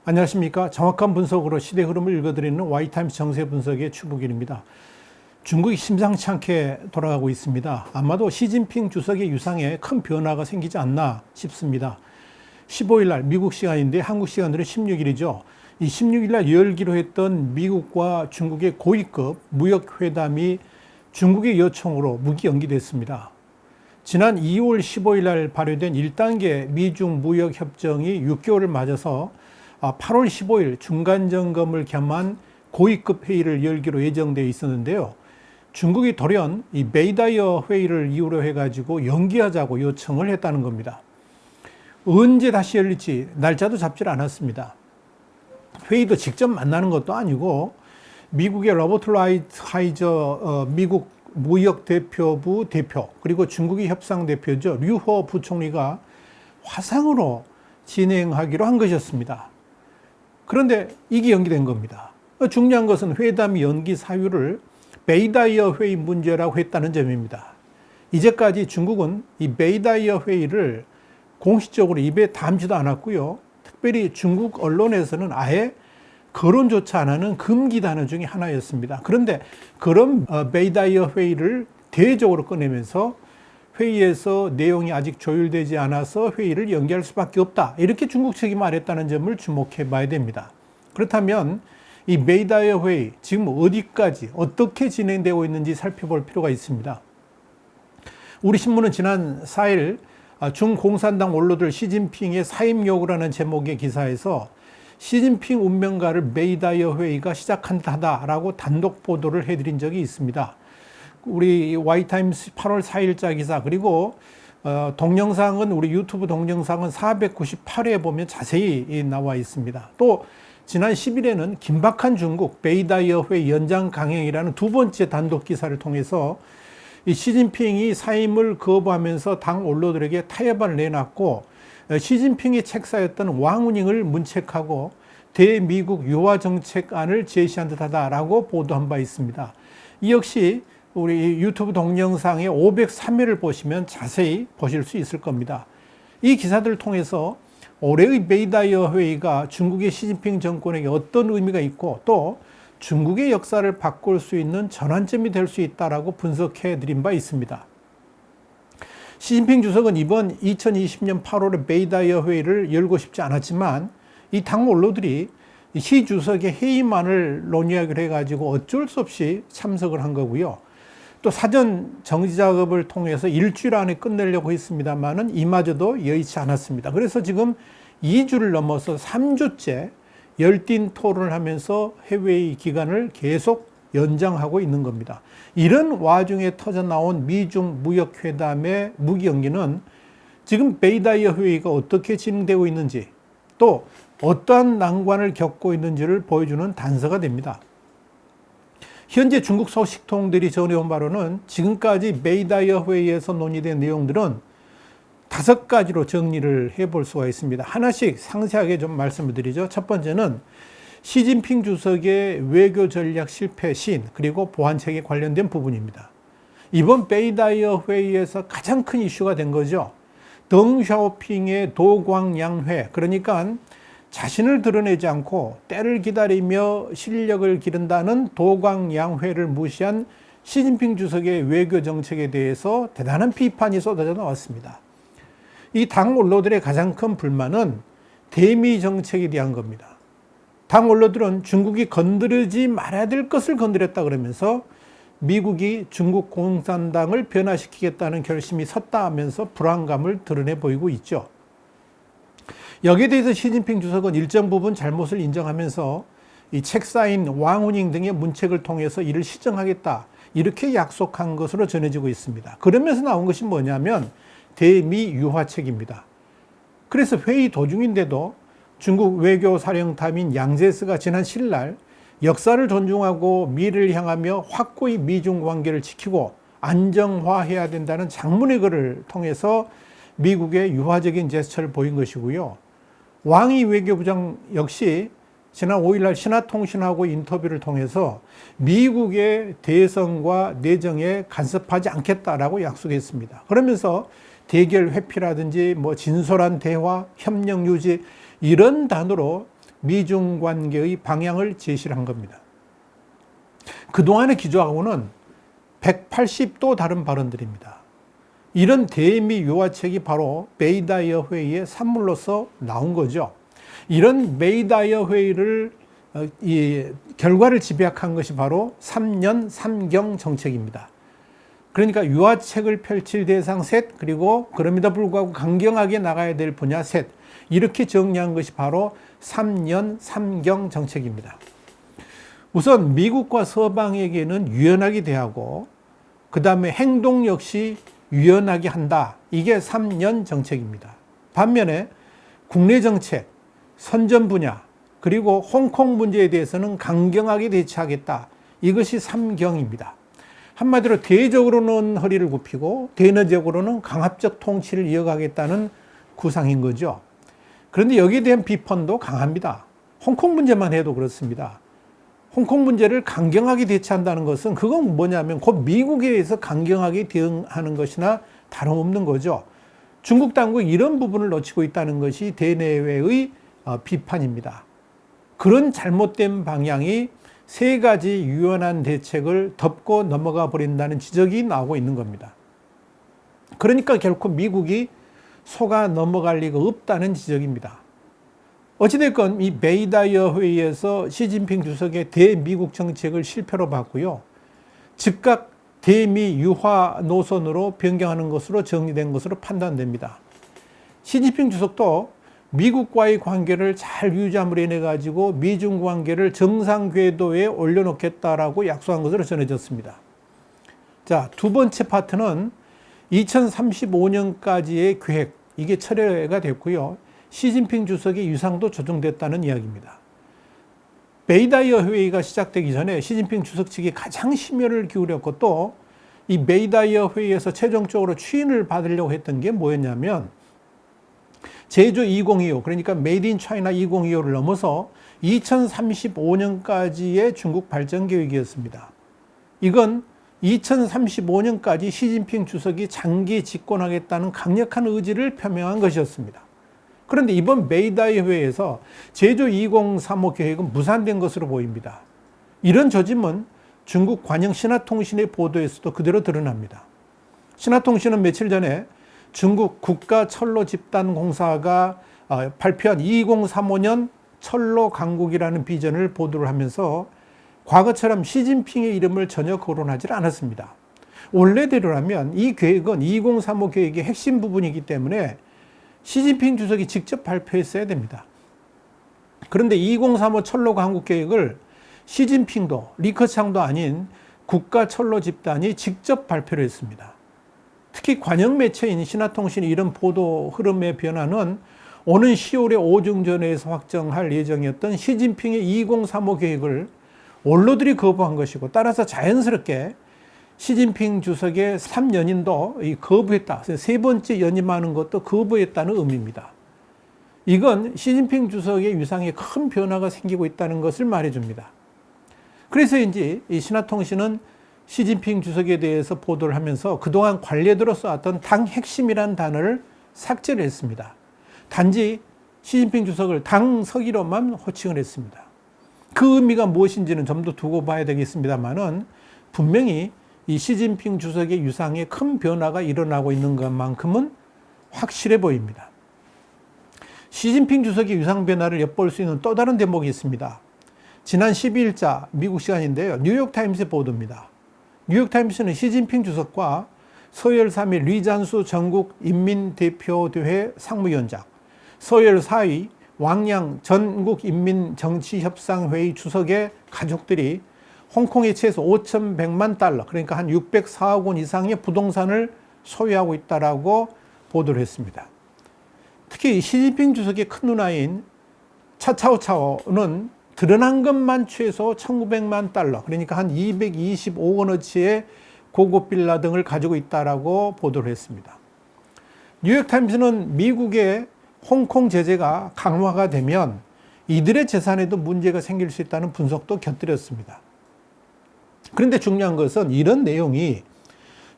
안녕하십니까. 정확한 분석으로 시대 흐름을 읽어드리는 와이타임스 정세 분석의 추부길입니다. 중국이 심상치 않게 돌아가고 있습니다. 아마도 시진핑 주석의 유상에 큰 변화가 생기지 않나 싶습니다. 15일 날 미국 시간인데 한국 시간으로 16일이죠. 이 16일 날 열기로 했던 미국과 중국의 고위급 무역회담이 중국의 요청으로 무기 연기됐습니다. 지난 2월 15일 날 발효된 1단계 미중 무역협정이 6개월을 맞아서 8월 15일 중간점검을 겸한 고위급 회의를 열기로 예정되어 있었는데요. 중국이 돌연 이 메이다이어 회의를 이유로 해가지고 연기하자고 요청을 했다는 겁니다. 언제 다시 열릴지 날짜도 잡질 않았습니다. 회의도 직접 만나는 것도 아니고 미국의 로버트 라이트하이저 미국 무역대표부 대표 그리고 중국의 협상대표죠. 류호 부총리가 화상으로 진행하기로 한 것이었습니다. 그런데 이게 연기된 겁니다. 중요한 것은 회담 연기 사유를 메이다이어 회의 문제라고 했다는 점입니다. 이제까지 중국은 이 메이다이어 회의를 공식적으로 입에 담지도 않았고요. 특별히 중국 언론에서는 아예 거론조차 안 하는 금기 단어 중에 하나였습니다. 그런데 그런 메이다이어 회의를 대외적으로 꺼내면서 회의에서 내용이 아직 조율되지 않아서 회의를 연기할 수밖에 없다. 이렇게 중국 측이 말했다는 점을 주목해 봐야 됩니다. 그렇다면 이 메이다이어 회의 지금 어디까지 어떻게 진행되고 있는지 살펴볼 필요가 있습니다. 우리 신문은 지난 4일 중공산당 원로들 시진핑의 사임 요구라는 제목의 기사에서 시진핑 운명가를 메이다이어 회의가 시작한 듯하다라고 단독 보도를 해드린 적이 있습니다. 우리 와이타임스 8월 4일자 기사 그리고 동영상은 우리 유튜브 동영상은 498회에 보면 자세히 나와 있습니다. 또 지난 10일에는 긴박한 중국 메이다이어 회의 연장 강행이라는 두 번째 단독 기사를 통해서 이 시진핑이 사임을 거부하면서 당 원로들에게 타협안을 내놨고 시진핑의 책사였던 왕우닝을 문책하고 대미국 유화 정책안을 제시한 듯하다라고 보도한 바 있습니다. 이 역시 우리 유튜브 동영상의 503회를 보시면 자세히 보실 수 있을 겁니다. 이 기사들을 통해서 올해의 메이다이어 회의가 중국의 시진핑 정권에게 어떤 의미가 있고 또 중국의 역사를 바꿀 수 있는 전환점이 될 수 있다라고 분석해 드린 바 있습니다. 시진핑 주석은 이번 2020년 8월에 메이다이어 회의를 열고 싶지 않았지만 이 당 원로들이 시 주석의 회의만을 논의하기로 해가지고 어쩔 수 없이 참석을 한 거고요. 또 사전 정지 작업을 통해서 일주일 안에 끝내려고 했습니다만은 이마저도 여의치 않았습니다. 그래서 지금 2주를 넘어서 3주째 열띤 토론을 하면서 해외의 기간을 계속 연장하고 있는 겁니다. 이런 와중에 터져 나온 미중 무역회담의 무기 연기는 지금 메이다이어 회의가 어떻게 진행되고 있는지 또 어떠한 난관을 겪고 있는지를 보여주는 단서가 됩니다. 현재 중국 소식통들이 전해온 바로는 지금까지 메이다이어 회의에서 논의된 내용들은 5가지로 정리를 해볼 수가 있습니다. 하나씩 상세하게 좀 말씀을 드리죠. 첫 번째는 시진핑 주석의 외교 전략 실패 시인 그리고 보안책에 관련된 부분입니다. 이번 메이다이어 회의에서 가장 큰 이슈가 된 거죠. 덩샤오핑의 도광양회, 그러니까 자신을 드러내지 않고 때를 기다리며 실력을 기른다는 도광양회를 무시한 시진핑 주석의 외교 정책에 대해서 대단한 비판이 쏟아져 나왔습니다. 이 당 원로들의 가장 큰 불만은 대미 정책에 대한 겁니다. 당 원로들은 중국이 건드리지 말아야 될 것을 건드렸다 그러면서 미국이 중국 공산당을 변화시키겠다는 결심이 섰다 하면서 불안감을 드러내 보이고 있죠. 여기에 대해서 시진핑 주석은 일정 부분 잘못을 인정하면서 이 책사인 왕우닝 등의 문책을 통해서 이를 시정하겠다 이렇게 약속한 것으로 전해지고 있습니다. 그러면서 나온 것이 뭐냐면 대미 유화책입니다. 그래서 회의 도중인데도 중국 외교사령탑인 양제스가 지난 7일 날 역사를 존중하고 미래를 향하며 확고히 미중 관계를 지키고 안정화해야 된다는 장문의 글을 통해서 미국의 유화적인 제스처를 보인 것이고요. 왕이 외교부장 역시 지난 5일 날 신화통신하고 인터뷰를 통해서 미국의 대선과 내정에 간섭하지 않겠다라고 약속했습니다. 그러면서 대결 회피라든지 진솔한 대화, 협력 유지 이런 단어로 미중 관계의 방향을 제시를 한 겁니다. 그동안의 기조하고는 180도 다른 발언들입니다. 이런 대미 유화책이 바로 메이다이어 회의의 산물로서 나온 거죠. 이런 메이다이어 회의를 이 결과를 집약한 것이 바로 3년 3경 정책입니다. 그러니까 유화책을 펼칠 대상 셋, 그리고 그럼에도 불구하고 강경하게 나가야 될 분야 셋, 이렇게 정리한 것이 바로 3년 3경 정책입니다. 우선 미국과 서방에게는 유연하게 대하고 그 다음에 행동 역시 유연하게 한다. 이게 3년 정책입니다. 반면에 국내 정책, 선전 분야, 그리고 홍콩 문제에 대해서는 강경하게 대처하겠다. 이것이 3경입니다. 한마디로 대적으로는 허리를 굽히고 대내적으로는 강압적 통치를 이어가겠다는 구상인 거죠. 그런데 여기에 대한 비판도 강합니다. 홍콩 문제만 해도 그렇습니다. 홍콩 문제를 강경하게 대처한다는 것은 그건 뭐냐면 곧 미국에 의해서 강경하게 대응하는 것이나 다름없는 거죠. 중국 당국이 이런 부분을 놓치고 있다는 것이 대내외의 비판입니다. 그런 잘못된 방향이 세 가지 유연한 대책을 덮고 넘어가 버린다는 지적이 나오고 있는 겁니다. 그러니까 결코 미국이 속아 넘어갈 리가 없다는 지적입니다. 어찌됐건 이 메이다이어 회의에서 시진핑 주석의 대미국 정책을 실패로 봤고요. 즉각 대미 유화 노선으로 변경하는 것으로 정리된 것으로 판단됩니다. 시진핑 주석도 미국과의 관계를 잘 유지함으로 인해 가지고 미중 관계를 정상 궤도에 올려놓겠다라고 약속한 것으로 전해졌습니다. 자, 두 번째 파트는 2035년까지의 계획, 이게 철회가 됐고요. 시진핑 주석의 유상도 조정됐다는 이야기입니다. 메이다이어 회의가 시작되기 전에 시진핑 주석 측이 가장 심혈을 기울였고 또 이 메이다이어 회의에서 최종적으로 추인을 받으려고 했던 게 뭐였냐면 제조 2025, 그러니까 메이드 인 차이나 2025를 넘어서 2035년까지의 중국 발전 계획이었습니다. 이건 2035년까지 시진핑 주석이 장기 집권하겠다는 강력한 의지를 표명한 것이었습니다. 그런데 이번 메이다이어 회의에서 제조 2035 계획은 무산된 것으로 보입니다. 이런 조짐은 중국 관영 신화통신의 보도에서도 그대로 드러납니다. 신화통신은 며칠 전에 중국 국가철로집단공사가 발표한 2035년 철로 강국이라는 비전을 보도를 하면서 과거처럼 시진핑의 이름을 전혀 거론하지 않았습니다. 원래대로라면 이 계획은 2035 계획의 핵심 부분이기 때문에 시진핑 주석이 직접 발표했어야 됩니다. 그런데 2035 철로 강국 계획을 시진핑도 리커창도 아닌 국가철로집단이 직접 발표를 했습니다. 특히 관영 매체인 신화통신의 이런 보도 흐름의 변화는 오는 10월에 오중전에서 확정할 예정이었던 시진핑의 2035 계획을 원로들이 거부한 것이고 따라서 자연스럽게 시진핑 주석의 3연임도 거부했다. 세 번째 연임하는 것도 거부했다는 의미입니다. 이건 시진핑 주석의 위상에 큰 변화가 생기고 있다는 것을 말해줍니다. 그래서인지 이 신화통신은 시진핑 주석에 대해서 보도를 하면서 그동안 관례대로 써왔던 당 핵심이라는 단어를 삭제를 했습니다. 단지 시진핑 주석을 당 서기로만 호칭을 했습니다. 그 의미가 무엇인지는 좀 더 두고 봐야 되겠습니다만은 분명히 이 시진핑 주석의 유상에 큰 변화가 일어나고 있는 것만큼은 확실해 보입니다. 시진핑 주석의 유상 변화를 엿볼 수 있는 또 다른 대목이 있습니다. 지난 12일자 미국 시간인데요. 뉴욕타임스의 보도입니다. 뉴욕타임스는 시진핑 주석과 서열 3위 리잔수 전국 인민대표대회 상무위원장, 서열 4위 왕양 전국인민정치협상회의 주석의 가족들이 홍콩에 최소 5,100만 달러, 그러니까 한 604억 원 이상의 부동산을 소유하고 있다라고 보도를 했습니다. 특히 시진핑 주석의 큰 누나인 차차오차오는 드러난 것만 최소 1,900만 달러, 그러니까 한 225억 원어치의 고급 빌라 등을 가지고 있다라고 보도를 했습니다. 뉴욕타임스는 미국의 홍콩 제재가 강화가 되면 이들의 재산에도 문제가 생길 수 있다는 분석도 곁들였습니다. 그런데 중요한 것은 이런 내용이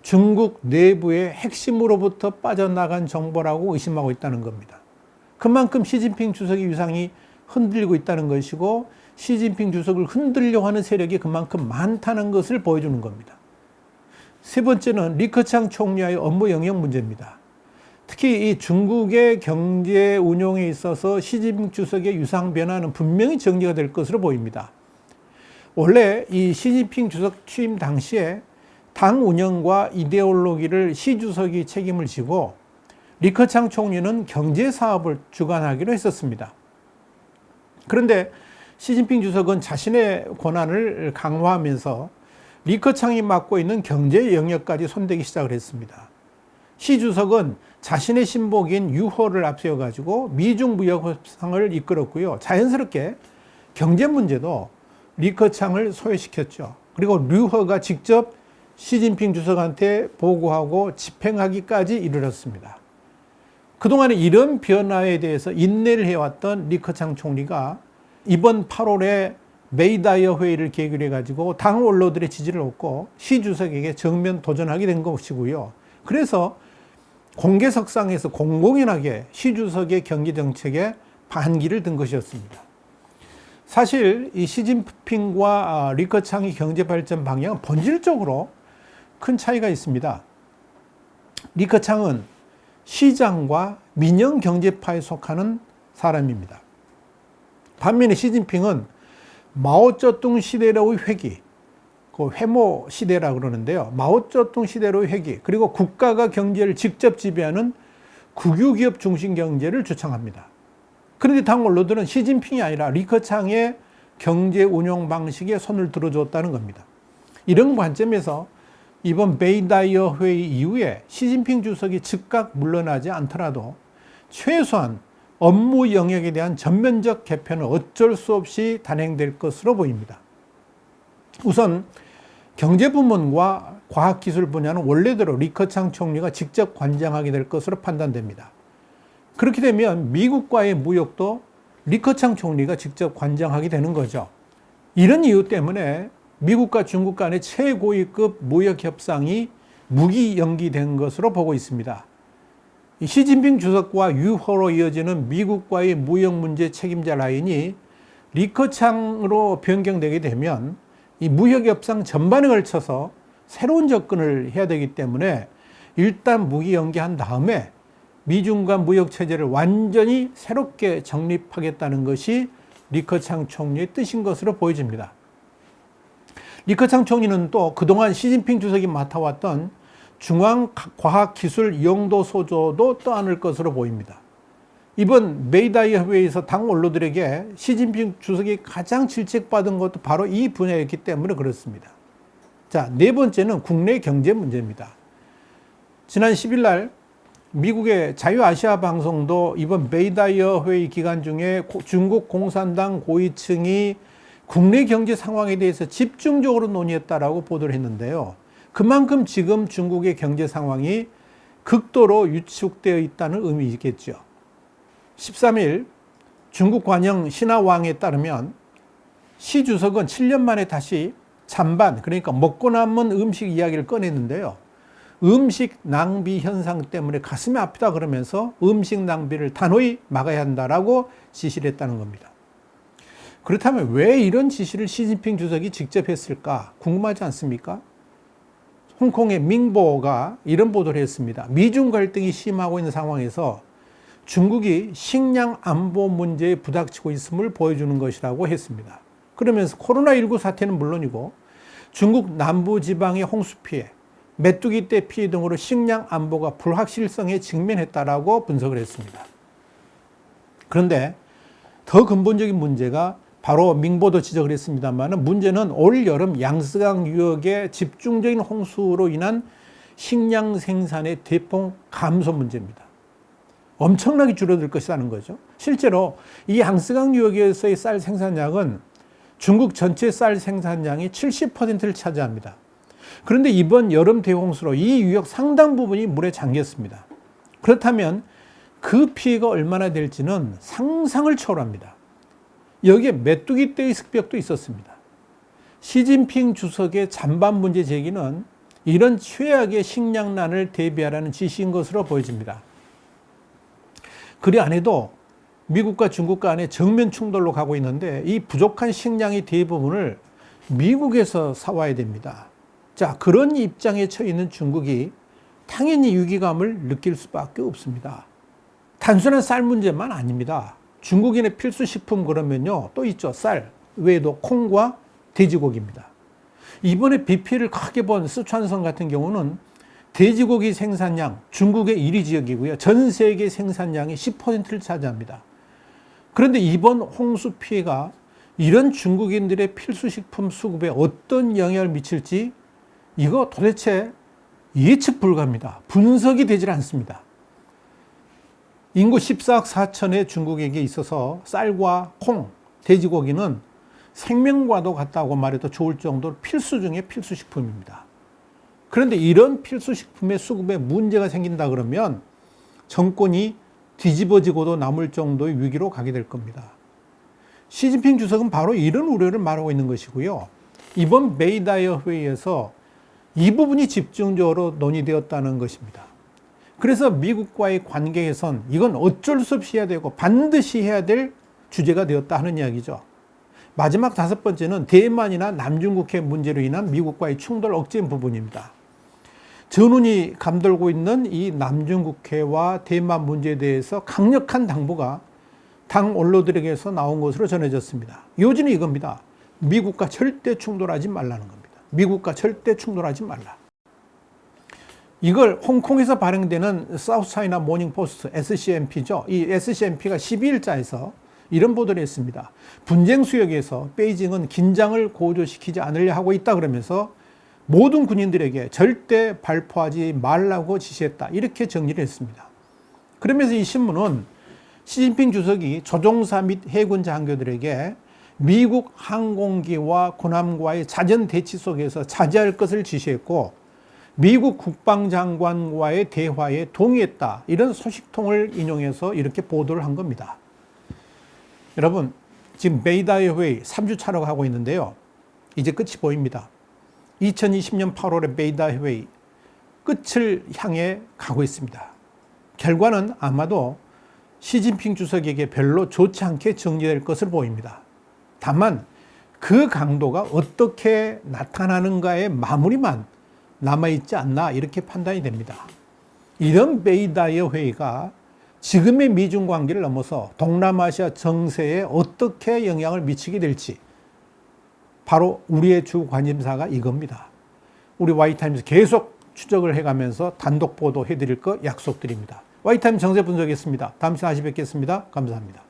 중국 내부의 핵심으로부터 빠져나간 정보라고 의심하고 있다는 겁니다. 그만큼 시진핑 주석의 위상이 흔들리고 있다는 것이고 시진핑 주석을 흔들려고 하는 세력이 그만큼 많다는 것을 보여주는 겁니다. 세 번째는 리커창 총리와의 업무 영역 문제입니다. 특히 이 중국의 경제 운용에 있어서 시진핑 주석의 유상 변화는 분명히 정리가 될 것으로 보입니다. 원래 이 시진핑 주석 취임 당시에 당 운영과 이데올로기를 시 주석이 책임을 지고 리커창 총리는 경제 사업을 주관하기로 했었습니다. 그런데 시진핑 주석은 자신의 권한을 강화하면서 리커창이 맡고 있는 경제 영역까지 손대기 시작을 했습니다. 시 주석은 자신의 신복인 유허를 앞세워가지고 미중 무역 협상을 이끌었고요. 자연스럽게 경제 문제도 리커창을 소외시켰죠. 그리고 류허가 직접 시진핑 주석한테 보고하고 집행하기까지 이르렀습니다. 그동안에 이런 변화에 대해서 인내를 해왔던 리커창 총리가 이번 8월에 메이다이어 회의를 계기로 해가지고 당 원로들의 지지를 얻고 시 주석에게 정면 도전하게 된 것이고요. 그래서 공개석상에서 공공연하게 시 주석의 경제 정책에 반기를 든 것이었습니다. 사실 이 시진핑과 리커창의 경제 발전 방향은 본질적으로 큰 차이가 있습니다. 리커창은 시장과 민영 경제파에 속하는 사람입니다. 반면에 시진핑은 마오쩌둥 시대로의 회귀, 그 회모 시대라고 그러는데요. 마오쩌둥 시대로의 회귀, 그리고 국가가 경제를 직접 지배하는 국유기업 중심 경제를 주창합니다. 그런데 당 원로들은 시진핑이 아니라 리커창의 경제 운용 방식에 손을 들어줬다는 겁니다. 이런 관점에서 이번 메이다이어 회의 이후에 시진핑 주석이 즉각 물러나지 않더라도 최소한 업무 영역에 대한 전면적 개편은 어쩔 수 없이 단행될 것으로 보입니다. 우선 경제부문과 과학기술 분야는 원래대로 리커창 총리가 직접 관장하게 될 것으로 판단됩니다. 그렇게 되면 미국과의 무역도 리커창 총리가 직접 관장하게 되는 거죠. 이런 이유 때문에 미국과 중국 간의 최고위급 무역 협상이 무기 연기된 것으로 보고 있습니다. 시진핑 주석과 유허로 이어지는 미국과의 무역 문제 책임자 라인이 리커창으로 변경되게 되면 이 무역 협상 전반에 걸쳐서 새로운 접근을 해야 되기 때문에 일단 무기 연기한 다음에 미중 간 무역 체제를 완전히 새롭게 정립하겠다는 것이 리커창 총리의 뜻인 것으로 보여집니다. 리커창 총리는 또 그동안 시진핑 주석이 맡아왔던 중앙과학기술 용도 소조도 떠안을 것으로 보입니다. 이번 메이다이어 회의에서 당 원로들에게 시진핑 주석이 가장 질책받은 것도 바로 이 분야였기 때문에 그렇습니다. 자, 네 번째는 국내 경제 문제입니다. 지난 10일 날 미국의 자유아시아 방송도 이번 메이다이어 회의 기간 중에 중국 공산당 고위층이 국내 경제 상황에 대해서 집중적으로 논의했다라고 보도를 했는데요. 그만큼 지금 중국의 경제 상황이 극도로 위축되어 있다는 의미이겠죠. 13일 중국 관영 신화왕에 따르면 시 주석은 7년 만에 다시 찬반, 그러니까 먹고 남은 음식 이야기를 꺼냈는데요. 음식 낭비 현상 때문에 가슴이 아프다 그러면서 음식 낭비를 단호히 막아야 한다라고 지시를 했다는 겁니다. 그렇다면 왜 이런 지시를 시진핑 주석이 직접 했을까 궁금하지 않습니까? 홍콩의 밍보가 이런 보도를 했습니다. 미중 갈등이 심하고 있는 상황에서 중국이 식량 안보 문제에 부닥치고 있음을 보여주는 것이라고 했습니다. 그러면서 코로나19 사태는 물론이고 중국 남부 지방의 홍수 피해, 메뚜기 떼 피해 등으로 식량 안보가 불확실성에 직면했다라고 분석을 했습니다. 그런데 더 근본적인 문제가 바로 밍보도 지적을 했습니다만 문제는 올 여름 양스강 유역의 집중적인 홍수로 인한 식량 생산의 대폭 감소 문제입니다. 엄청나게 줄어들 것이라는 거죠. 실제로 이 양스강 유역에서의 쌀 생산량은 중국 전체 쌀 생산량의 70%를 차지합니다. 그런데 이번 여름 대홍수로 이 유역 상당 부분이 물에 잠겼습니다. 그렇다면 그 피해가 얼마나 될지는 상상을 초월합니다. 여기에 메뚜기 떼의 습벽도 있었습니다. 시진핑 주석의 잔반 문제 제기는 이런 최악의 식량난을 대비하라는 지시인 것으로 보여집니다. 그리 안 해도 미국과 중국 간의 정면 충돌로 가고 있는데 이 부족한 식량의 대부분을 미국에서 사와야 됩니다. 자, 그런 입장에 처해 있는 중국이 당연히 위기감을 느낄 수밖에 없습니다. 단순한 쌀 문제만 아닙니다. 중국인의 필수 식품 그러면요, 또 있죠. 쌀 외에도 콩과 돼지고기입니다. 이번에 비피를 크게 본 스촨성 같은 경우는 돼지고기 생산량 중국의 1위 지역이고요. 전 세계 생산량의 10%를 차지합니다. 그런데 이번 홍수 피해가 이런 중국인들의 필수식품 수급에 어떤 영향을 미칠지 이거 도대체 예측 불가합니다. 분석이 되질 않습니다. 인구 14억 4천의 중국에게 있어서 쌀과 콩, 돼지고기는 생명과도 같다고 말해도 좋을 정도로 필수 중에 필수식품입니다. 그런데 이런 필수식품의 수급에 문제가 생긴다 그러면 정권이 뒤집어지고도 남을 정도의 위기로 가게 될 겁니다. 시진핑 주석은 바로 이런 우려를 말하고 있는 것이고요. 이번 메이다이어 회의에서 이 부분이 집중적으로 논의되었다는 것입니다. 그래서 미국과의 관계에선 이건 어쩔 수 없이 해야 되고 반드시 해야 될 주제가 되었다 하는 이야기죠. 마지막 5번째는 대만이나 남중국해 문제로 인한 미국과의 충돌 억제 부분입니다. 전운이 감돌고 있는 이 남중국해와 대만 문제에 대해서 강력한 당부가 당 언론들에게서 나온 것으로 전해졌습니다. 요지는 이겁니다. 미국과 절대 충돌하지 말라는 겁니다. 미국과 절대 충돌하지 말라. 이걸 홍콩에서 발행되는 사우스 차이나 모닝 포스트 SCMP죠. 이 SCMP가 12일자에서 이런 보도를 했습니다. 분쟁 수역에서 베이징은 긴장을 고조시키지 않으려 하고 있다 그러면서 모든 군인들에게 절대 발포하지 말라고 지시했다. 이렇게 정리를 했습니다. 그러면서 이 신문은 시진핑 주석이 조종사 및 해군 장교들에게 미국 항공기와 군함과의 자전 대치 속에서 자제할 것을 지시했고 미국 국방장관과의 대화에 동의했다. 이런 소식통을 인용해서 이렇게 보도를 한 겁니다. 여러분, 지금 메이다이어 회의 3주차라고 하고 있는데요. 이제 끝이 보입니다. 2020년 8월의 메이다이어 회의 끝을 향해 가고 있습니다. 결과는 아마도 시진핑 주석에게 별로 좋지 않게 정리될 것으로 보입니다. 다만 그 강도가 어떻게 나타나는가의 마무리만 남아있지 않나 이렇게 판단이 됩니다. 이런 메이다이어 회의가 지금의 미중 관계를 넘어서 동남아시아 정세에 어떻게 영향을 미치게 될지 바로 우리의 주 관심사가 이겁니다. 우리 Y타임즈 계속 추적을 해가면서 단독 보도해드릴 거 약속드립니다. Y타임 정세 분석했습니다. 다음 시간에 다시 뵙겠습니다. 감사합니다.